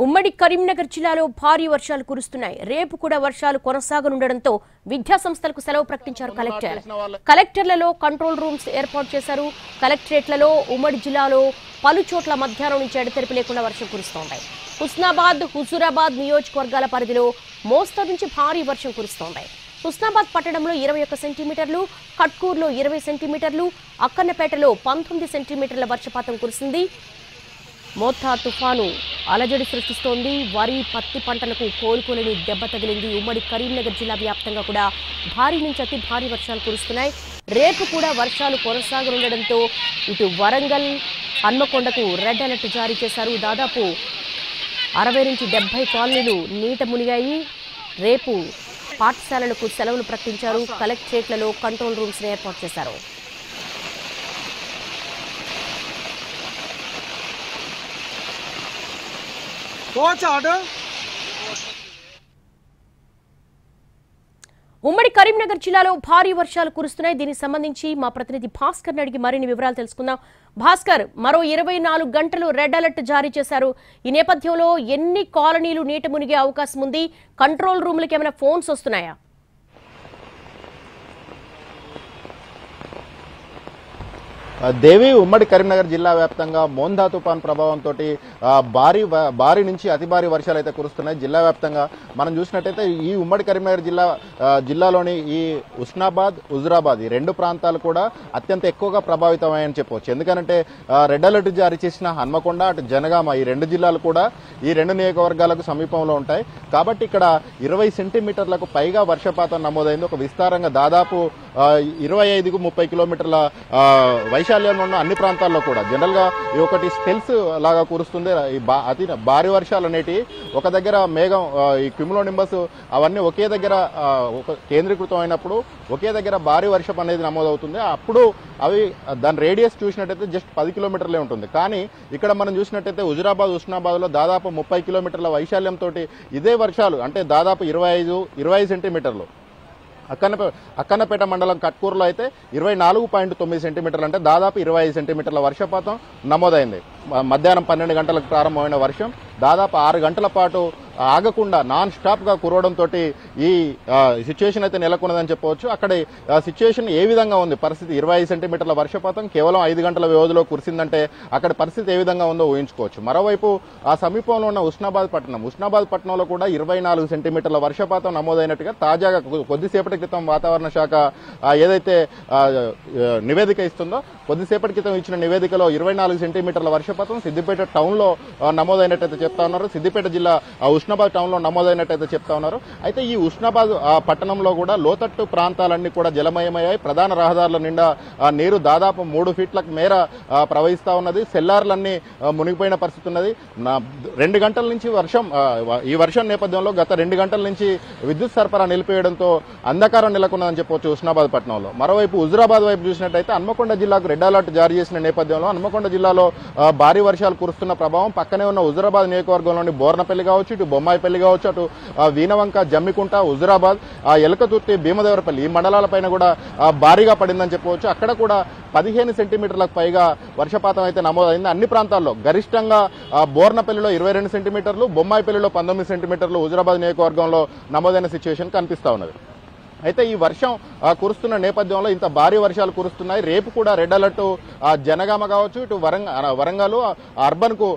ఉమ్మడి కరీంనగర్ జిల్లాలో భారీ వర్షాలు కురుస్తున్నాయి. రేపు కూడా వర్షాలు కొనసాగనుండడంతో విద్యా సంస్థలకు సెలవు ప్రకటించారు కలెక్టర్. కలెక్టర్లలో కంట్రోల్ రూమ్స్ ఏర్పాటు చేశారు. కలెక్టరేట్లలో ఉమ్మడి జిల్లాలో పలు చోట్ల మధ్యాహ్నం నుంచి ఎడతెరిపి లేకుండా వర్షం కురుస్తోంది. హుస్నాబాద్, హుజూరాబాద్ నియోజకవర్గాల పరిధిలో మోస్తరు నుంచి భారీ వర్షం కురుస్తోంది. హుస్నాబాద్ పట్టణంలో 21 సెంటీమీటర్లు, కట్కూర్లో 20 సెంటీమీటర్లు, అక్కన్నపేటలో 19 సెంటీమీటర్ల వర్షపాతం కురిసింది. మోతా తుఫాను అలజడి సృష్టిస్తోంది. వరి, పత్తి పంటలకు కోలుకోలేని దెబ్బ తగిలింది. ఉమ్మడి కరీంనగర్ జిల్లా వ్యాప్తంగా కూడా భారీ నుంచి అతి భారీ వర్షాలు కురుస్తున్నాయి. రేపు కూడా వర్షాలు కొనసాగనుండడంతో ఇటు వరంగల్, హన్మకొండకు రెడ్ అలర్ట్ జారీ చేశారు. దాదాపు 60 నుంచి 70 కాలనీలు నీట మునిగాయి. రేపు పాఠశాలలకు సెలవులు ప్రకటించారు. కలెక్టరేట్లలో కంట్రోల్ రూమ్స్ ఏర్పాటు చేశారు. ఉమ్మడి కరీంనగర్ జిల్లాలో భారీ వర్షాలు కురుస్తున్నాయి. దీనికి సంబంధించి మా ప్రతినిధి భాస్కర్ అడిగి మరిన్ని వివరాలు తెలుసుకుందాం. భాస్కర్, మరో 24 గంటలు రెడ్ అలర్ట్ జారీ చేశారు. ఈ నేపథ్యంలో ఎన్ని కాలనీలు నీట మునిగే అవకాశం ఉంది? కంట్రోల్ రూమ్లకి ఏమైనా ఫోన్స్ వస్తున్నాయా? దేవి, ఉమ్మడి కరీంనగర్ జిల్లా వ్యాప్తంగా మోందా తుఫాన్ ప్రభావంతో భారీ నుంచి అతి భారీ వర్షాలు అయితే కురుస్తున్నాయి. జిల్లా వ్యాప్తంగా మనం చూసినట్టయితే ఈ ఉమ్మడి కరీంనగర్ జిల్లాలోని ఈ హుస్నాబాద్, హుజూరాబాద్ ఈ రెండు ప్రాంతాలు కూడా అత్యంత ఎక్కువగా ప్రభావితమయ్యాయని చెప్పవచ్చు. ఎందుకంటే రెడ్ అలర్ట్ జారీ చేసిన హన్మకొండ, అటు జనగామ ఈ రెండు జిల్లాలు కూడా ఈ రెండు నియోజకవర్గాలకు సమీపంలో ఉంటాయి. కాబట్టి ఇక్కడ 20 సెంటీమీటర్లకు పైగా వర్షపాతం నమోదైంది. ఒక విస్తారంగా దాదాపు 25-30 కిలోమీటర్ల వైశాల్యంలో ఉన్న అన్ని ప్రాంతాల్లో కూడా జనరల్ గా ఒకటి స్పెల్స్ లాగా కురుస్తుంది. అతి భారీ వర్షాలు అనేటి ఒక దగ్గర మేఘం, ఈ క్యూములోనింబస్ అవన్నీ ఒకే దగ్గర కేంద్రీకృతం అయినప్పుడు ఒకే దగ్గర భారీ వర్షం అనేది నమోదవుతుంది. అప్పుడు అవి దాని రేడియస్ చూసినట్టయితే జస్ట్ 10 కిలోమీటర్లే ఉంటుంది. కానీ ఇక్కడ మనం చూసినట్టయితే హుజూరాబాద్, హుస్నాబాద్ లో దాదాపు 30 కిలోమీటర్ల వైశాల్యంతో ఇదే వర్షాలు అంటే దాదాపు 25 సెంటీమీటర్లు. అక్కన్నపేట మండలం కట్కూరులో అయితే 24.9 సెంటీమీటర్లు అంటే దాదాపు 25 సెంటీమీటర్ల వర్షపాతం నమోదైంది. మధ్యాహ్నం 12 గంటలకు ప్రారంభమైన వర్షం దాదాపు 6 గంటల పాటు ఆగకుండా నాన్ స్టాప్ గా కురవడంతో ఈ సిచ్యువేషన్ అయితే నెలకొన్నదని చెప్పవచ్చు. అక్కడ సిచ్యువేషన్ ఏ విధంగా ఉంది, పరిస్థితి 25 సెంటీమీటర్ల వర్షపాతం కేవలం 5 గంటల వ్యవధిలో కురిసిందంటే అక్కడ పరిస్థితి ఏ విధంగా ఉందో ఊహించుకోవచ్చు. మరోవైపు ఆ సమీపంలో ఉన్న హుస్నాబాద్ పట్టణంలో కూడా 24 సెంటీమీటర్ల వర్షపాతం నమోదైనట్టుగా తాజాగా కొద్దిసేపటి క్రితం వాతావరణ శాఖ ఏదైతే నివేదిక ఇస్తుందో, కొద్దిసేపటి క్రితం ఇచ్చిన నివేదికలో 24 సెంటీమీటర్ల వర్షపాతం సిద్దిపేట టౌన్ లో నమోదైనట్టయితే చెప్తా ఉన్నారు. సిద్దిపేట జిల్లా హుస్నాబాద్ టౌన్ లో నమోదైనట్టయితే చెప్తా ఉన్నారు. అయితే ఈ హుస్నాబాద్ పట్టణంలో కూడా లోతట్టు ప్రాంతాలన్నీ కూడా జలమయమయ్యాయి. ప్రధాన రహదారుల నిండా నీరు దాదాపు 3 ఫీట్లకు మేర ప్రవహిస్తా ఉన్నది. సెల్లార్లన్నీ మునిగిపోయిన పరిస్థితి ఉన్నది. 2 గంటల నుంచి ఈ వర్షం నేపథ్యంలో గత 2 గంటల నుంచి విద్యుత్ సరఫరా నిలిపివేయడంతో అంధకారం నెలకొన్నదని చెప్పవచ్చు హుస్నాబాద్ పట్టణంలో. మరోవైపు హుజూరాబాద్ వైపు చూసినట్టయితే హన్మకొండ జిల్లాకు రెడ్ అలర్ట్ జారీ చేసిన నేపథ్యంలో హన్మకొండ జిల్లాలో భారీ వర్షాలు కురుస్తున్న ప్రభావం పక్కనే ఉన్న హుజూరాబాద్ నియోజకవర్గంలోని బోర్నపల్లి కావచ్చు, ఇటు బొమ్మాయిపల్లి కావచ్చు, అటు వీనవంక, జమ్మికుంట, హుజూరాబాద్, ఎలకతుర్తి, భీమదేవరపల్లి ఈ మండలాలపైన కూడా భారీగా పడిందని చెప్పవచ్చు. అక్కడ కూడా 15 సెంటీమీటర్లకు పైగా వర్షపాతం అయితే నమోదైంది. అన్ని ప్రాంతాల్లో గరిష్టంగా బోర్నపల్లిలో 22 సెంటీమీటర్లు, బొమ్మాయిపల్లిలో 19 సెంటీమీటర్లు హుజూరాబాద్ నియోజకవర్గంలో నమోదైన సిచ్యువేషన్ కనిపిస్తా ఉన్నది. అయితే ఈ వర్షం కురుస్తున్న నేపథ్యంలో ఇంత భారీ వర్షాలు కురుస్తున్నాయి. రేపు కూడా రెడ్ అలర్ట్ జనగామ కావచ్చు, ఇటు వరంగల్ అర్బన్ కు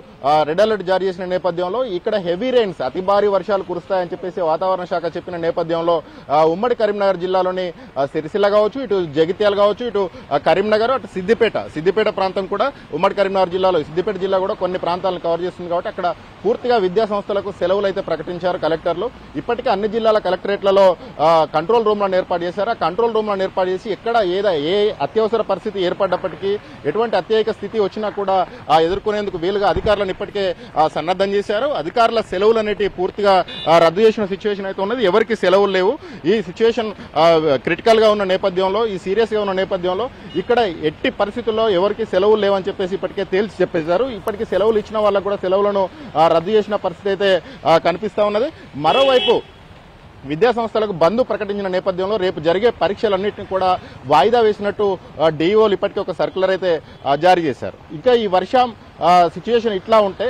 రెడ్ అలర్ట్ జారీ చేసిన నేపథ్యంలో ఇక్కడ హెవీ రెయిన్స్ అతి భారీ వర్షాలు కురుస్తాయని చెప్పేసి వాతావరణ శాఖ చెప్పిన నేపథ్యంలో ఉమ్మడి కరీంనగర్ జిల్లాలోని సిరిసిల్ల కావచ్చు, ఇటు జగిత్యాల కావచ్చు, ఇటు కరీంనగర్, అటు సిద్దిపేట ప్రాంతం కూడా ఉమ్మడి కరీంనగర్ జిల్లాలో సిద్దిపేట జిల్లా కూడా కొన్ని ప్రాంతాలను కవర్ చేస్తుంది. కాబట్టి అక్కడ పూర్తిగా విద్యా సంస్థలకు సెలవులు అయితే ప్రకటించారు కలెక్టర్లు. ఇప్పటికే అన్ని జిల్లాల కలెక్టరేట్లలో కంట్రోల్ రూమ్లను ఏర్పాటు చేశారు. ఆ కంట్రోల్ రూమ్లను ఏర్పాటు చేసి ఎక్కడ ఏ అత్యవసర పరిస్థితి ఏర్పడ్డప్పటికీ, ఎటువంటి అత్యయిక స్థితి వచ్చినా కూడా ఎదుర్కొనేందుకు వీలుగా అధికారులను ఇప్పటికే సన్నద్ధం చేశారు. అధికారుల సెలవులు అనేవి పూర్తిగా రద్దు చేసిన సిచ్యువేషన్ అయితే ఉన్నది. ఎవరికి సెలవులు లేవు. ఈ సిచ్యువేషన్ క్రిటికల్ గా ఉన్న నేపథ్యంలో, ఈ సీరియస్ గా ఉన్న నేపథ్యంలో ఇక్కడ ఎట్టి పరిస్థితుల్లో ఎవరికి సెలవులు లేవని చెప్పేసి ఇప్పటికే తేల్చి చెప్పేశారు. ఇప్పటికీ సెలవులు ఇచ్చిన వాళ్ళకు కూడా సెలవులను రద్దు చేసిన పరిస్థితి అయితే కనిపిస్తా ఉన్నది. మరోవైపు విద్యా సంస్థలకు బంద్ ప్రకటించిన నేపథ్యంలో రేపు జరిగే పరీక్షలన్నింటినీ కూడా వాయిదా వేసినట్టు డిఈఓలు ఇప్పటికే ఒక సర్క్యులర్ అయితే జారీ చేశారు. ఇంకా ఈ వర్షం సిచ్యువేషన్ ఇట్లా ఉంటే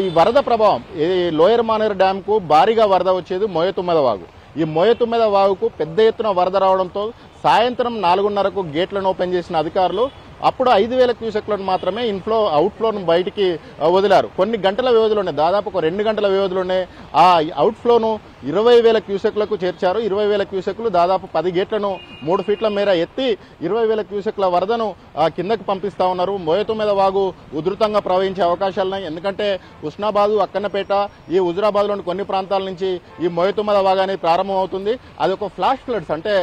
ఈ వరద ప్రభావం ఈ లోయర్ మానేరు డ్యాంకు భారీగా వరద వచ్చేది మోయతుమ్మెద వాగు. ఈ మోయతుమ్మెద వాగుకు పెద్ద ఎత్తున వరద రావడంతో సాయంత్రం 4:30కు గేట్లను ఓపెన్ చేసిన అధికారులు అప్పుడు 5,000 క్యూసెక్లను మాత్రమే ఇన్ఫ్లో అవుట్ఫ్లోను బయటికి వదిలారు. కొన్ని గంటల వ్యవధిలోనే దాదాపు ఒక 2 గంటల వ్యవధిలోనే ఆ అవుట్ఫ్లోను 20,000 క్యూసెక్లకు చేర్చారు. 20,000 క్యూసెక్లు దాదాపు 10 గేట్లను 3 ఫీట్ల మేర ఎత్తి 20,000 క్యూసెక్ల వరదను కిందకు పంపిస్తా ఉన్నారు. మోయతుమ్మెద వాగు ఉధృతంగా ప్రవహించే అవకాశాలున్నాయి. ఎందుకంటే ఉస్నాబాదు, అక్కన్నపేట, ఈ హుజురాబాద్లోని కొన్ని ప్రాంతాల నుంచి ఈ మోయతుమ్మెద వాగు అనేది ప్రారంభమవుతుంది. అది ఒక ఫ్లాష్ ఫ్లడ్స్ అంటే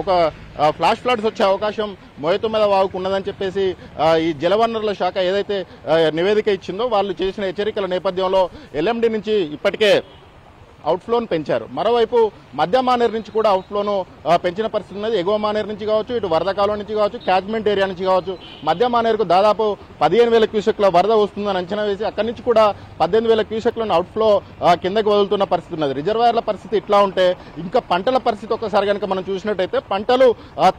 ఒక ఫ్లాష్ ఫ్లడ్స్ వచ్చే అవకాశం మోయతుమ్మెద వాగుకు ఉన్నదని చెప్పేసి ఈ జలవనరుల శాఖ ఏదైతే నివేదిక ఇచ్చిందో వాళ్ళు చేసిన హెచ్చరికల నేపథ్యంలో ఎల్ఎండి నుంచి ఇప్పటికే అవుట్ఫ్లోను పెంచారు. మరోవైపు మధ్య మానేరు నుంచి కూడా అవుట్ఫ్లోను పెంచిన పరిస్థితి ఉన్నది. ఎగువ మానేరు నుంచి కావచ్చు, ఇటు వరద కాలువ నుంచి కావచ్చు, క్యాచ్మెంట్ ఏరియా నుంచి కావచ్చు, మధ్య మానేరుకు దాదాపు 15,000 క్యూసెక్ల వరద వస్తుందని అంచనా వేసి అక్కడి నుంచి కూడా 18,000 క్యూసెక్లను అవుట్ఫ్లో కిందకి వదులుతున్న పరిస్థితి ఉన్నది. రిజర్వాయర్ల పరిస్థితి ఇట్లా ఉంటే ఇంకా పంటల పరిస్థితి ఒకసారి కనుక మనం చూసినట్టయితే పంటలు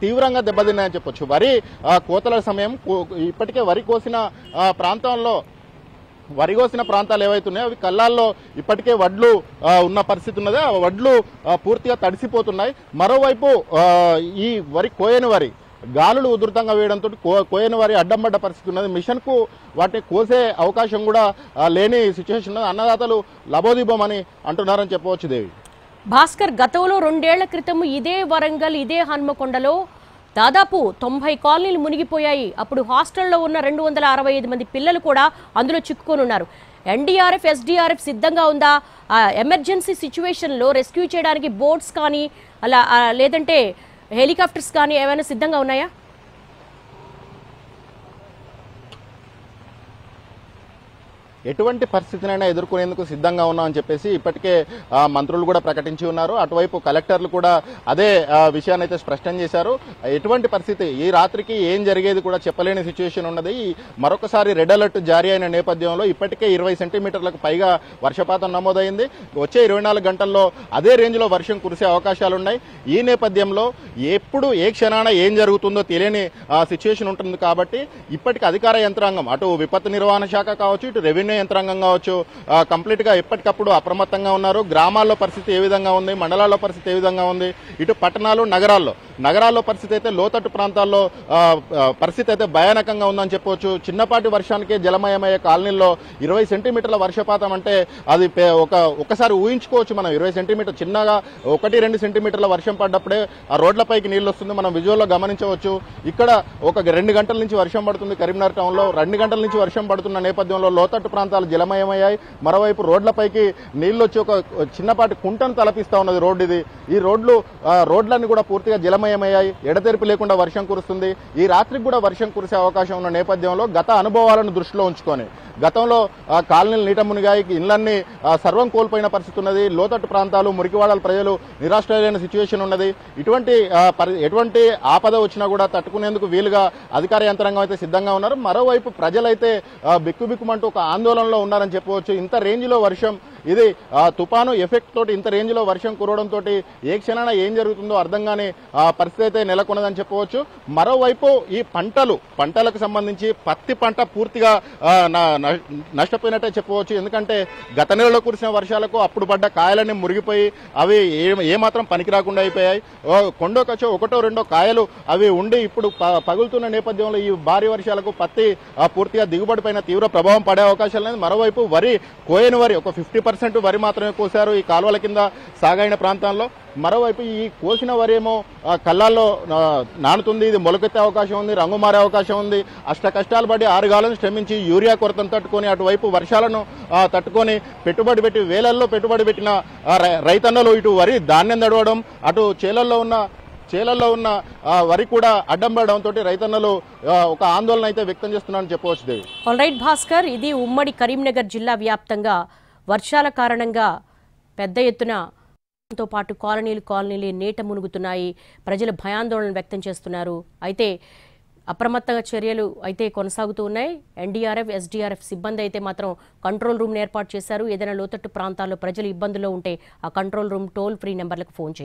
తీవ్రంగా దెబ్బతిన్నాయని చెప్పొచ్చు. వరి కోతల సమయం ఇప్పటికే వరి కోసిన ప్రాంతాలు ఏవైతున్నాయో అవి కళ్ళాల్లో ఇప్పటికే వడ్లు ఉన్న పరిస్థితి ఉన్నది. ఆ వడ్లు పూర్తిగా తడిసిపోతున్నాయి. మరోవైపు ఈ కోయని వరి గాలులు ఉధృతంగా వేయడంతో కోయని వరి అడ్డం పడ్డ పరిస్థితి ఉన్నది. మిషన్కు వాటిని కోసే అవకాశం కూడా లేని సిచ్యువేషన్ ఉన్నది. అన్నదాతలు లబోదిబోమని అంటున్నారని చెప్పవచ్చు. దేవి భాస్కర్, గతంలో 2 ఏళ్ల క్రితం ఇదే వరంగల్, ఇదే హన్మకొండలో దాదాపు 90 కాలనీలు మునిగిపోయాయి. అప్పుడు హాస్టల్లో ఉన్న 265 మంది పిల్లలు కూడా అందులో చిక్కుకొని ఉన్నారు. ఎన్డీఆర్ఎఫ్, ఎస్డీఆర్ఎఫ్ సిద్ధంగా ఉందా? ఎమర్జెన్సీ సిచ్యువేషన్లో రెస్క్యూ చేయడానికి బోట్స్ కానీ అలా లేదంటే హెలికాప్టర్స్ కానీ ఏమైనా సిద్ధంగా ఉన్నాయా? ఎటువంటి పరిస్థితినైనా ఎదుర్కొనేందుకు సిద్ధంగా ఉన్నామని చెప్పేసి ఇప్పటికే మంత్రులు కూడా ప్రకటించి ఉన్నారు. అటువైపు కలెక్టర్లు కూడా అదే విషయాన్ని అయితే స్పష్టం చేశారు. ఎటువంటి పరిస్థితి ఈ రాత్రికి ఏం జరిగేది కూడా చెప్పలేని సిచ్యువేషన్ ఉన్నది. మరొకసారి రెడ్ అలర్ట్ జారీ అయిన నేపథ్యంలో ఇప్పటికే 20 సెంటీమీటర్లకు పైగా వర్షపాతం నమోదైంది. వచ్చే 24 గంటల్లో అదే రేంజ్లో వర్షం కురిసే అవకాశాలున్నాయి. ఈ నేపథ్యంలో ఎప్పుడు ఏ క్షణాన ఏం జరుగుతుందో తెలియని సిచ్యువేషన్ ఉంటుంది. కాబట్టి ఇప్పటికి అధికార యంత్రాంగం అటు విపత్తు నిర్వహణ శాఖ కావచ్చు, ఇటు రెవెన్యూ యంత్రాంగం కావచ్చు కంప్లీట్ గా ఎప్పటికప్పుడు అప్రమత్తంగా ఉన్నారు. గ్రామాల్లో పరిస్థితి ఏ విధంగా ఉంది, మండలాల్లో పరిస్థితి ఏ విధంగా ఉంది, ఇటు పట్టణాలు నగరాల్లో పరిస్థితి అయితే లోతట్టు ప్రాంతాల్లో పరిస్థితి అయితే భయానకంగా ఉందని చెప్పవచ్చు. చిన్నపాటి వర్షానికే జలమయమయ్యే కాలనీల్లో 20 సెంటీమీటర్ల వర్షపాతం అంటే అది ఒకసారి ఊహించుకోవచ్చు. మనం 20 సెంటీమీటర్ చిన్నగా 1-2 సెంటీమీటర్ల వర్షం పడ్డప్పుడే ఆ రోడ్లపైకి నీళ్లు వస్తుంది. మనం విజువల్లో గమనించవచ్చు. ఇక్కడ ఒక 2 గంటల నుంచి వర్షం పడుతుంది. కరీంనగర్ టౌన్ లో 2 గంటల నుంచి వర్షం పడుతున్న నేపథ్యంలో లోతట్టు ప్రాంతాలు జలమయమయ్యాయి. మరోవైపు రోడ్లపైకి నీళ్లు వచ్చి ఒక చిన్నపాటి కుంటను తలపిస్తా ఉన్నది రోడ్డు ఇది. ఈ రోడ్లన్నీ కూడా పూర్తిగా జలమయమయ్యాయి. ఎడతెరిపి లేకుండా వర్షం కురుస్తుంది. ఈ రాత్రికి కూడా వర్షం కురిసే అవకాశం ఉన్న నేపథ్యంలో గత అనుభవాలను దృష్టిలో ఉంచుకొని గతంలో కాలనీలు నీట మునిగాయి, ఇళ్లన్నీ సర్వం కోల్పోయిన పరిస్థితి ఉన్నది. లోతట్టు ప్రాంతాలు, మురికివాడల ప్రజలు నిరాశ్రయులైన సిచ్యువేషన్ ఉన్నది. ఎటువంటి ఆపద వచ్చినా కూడా తట్టుకునేందుకు వీలుగా అధికార యంత్రాంగం అయితే సిద్ధంగా ఉన్నారు. మరోవైపు ప్రజలైతే బిక్కుబిక్కుమంటూ ఒక ఆందోళనలో ఉన్నారని చెప్పవచ్చు. ఇంత రేంజ్లో వర్షం, ఇది తుఫాను ఎఫెక్ట్ తోటి ఇంత రేంజ్లో వర్షం కురవడంతో ఏ క్షణాన ఏం జరుగుతుందో అర్థం కాని పరిస్థితి అయితే నెలకొన్నదని చెప్పవచ్చు. మరోవైపు ఈ పంటలకు సంబంధించి పత్తి పంట పూర్తిగా నష్టపోయినట్టే చెప్పవచ్చు. ఎందుకంటే గత నెలలో కురిసిన వర్షాలకు అప్పుడు పడ్డ కాయలన్నీ మురిగిపోయి అవి ఏమాత్రం పనికి రాకుండా అయిపోయాయి. కొండోకచ్చో 1-2 కాయలు అవి ఉండి ఇప్పుడు పగులుతున్న నేపథ్యంలో ఈ భారీ వర్షాలకు పత్తి పూర్తిగా దిగుబడిపైన తీవ్ర ప్రభావం పడే అవకాశాలు లేదు. మరోవైపు కోయని వరి ఒక 50% వరి మాత్రమే కోసారు ఈ కాలువల కింద సాగైన ప్రాంతాల్లో. మరోవైపు ఈ కోసిన వరి ఏమో కళ్ళాల్లో నానుతుంది. ఇది మొలకెత్తే అవకాశం ఉంది, రంగు మారే అవకాశం ఉంది. అష్ట కష్టాలు పడి 6 గాలను శ్రమించి యూరియా కొరతను తట్టుకొని అటువైపు వర్షాలను తట్టుకొని పెట్టుబడి పెట్టి వేలల్లో పెట్టుబడి పెట్టిన రైతన్నలు ఇటు వరి ధాన్యం తడవడం, అటు చేలల్లో ఉన్న వరి కూడా అడ్డం పడడంతో రైతన్నలు ఒక ఆందోళన అయితే వ్యక్తం చేస్తున్నారని చెప్పవచ్చు. దేవి ఆల్రైట్ భాస్కర్, ఇది ఉమ్మడి కరీంనగర్ జిల్లా వ్యాప్తంగా వర్షాల కారణంగా పెద్ద ఎత్తున తో పాటు కాలనీలు నీట మునుగుతున్నాయి. ప్రజలు భయాందోళన వ్యక్తం చేస్తున్నారు. అయితే అప్రమత్త చర్యలు అయితే కొనసాగుతూ ఉన్నాయి. ఎన్డీఆర్ఎఫ్, ఎస్డీఆర్ఎఫ్ సిబ్బంది అయితే మాత్రం కంట్రోల్ రూమ్ ఏర్పాటు చేశారు. ఏదైనా లోతట్టు ప్రాంతాల్లో ప్రజలు ఇబ్బందుల్లో ఉంటే ఆ కంట్రోల్ రూమ్ టోల్ ఫ్రీ నెంబర్లకు ఫోన్ చేయాలి.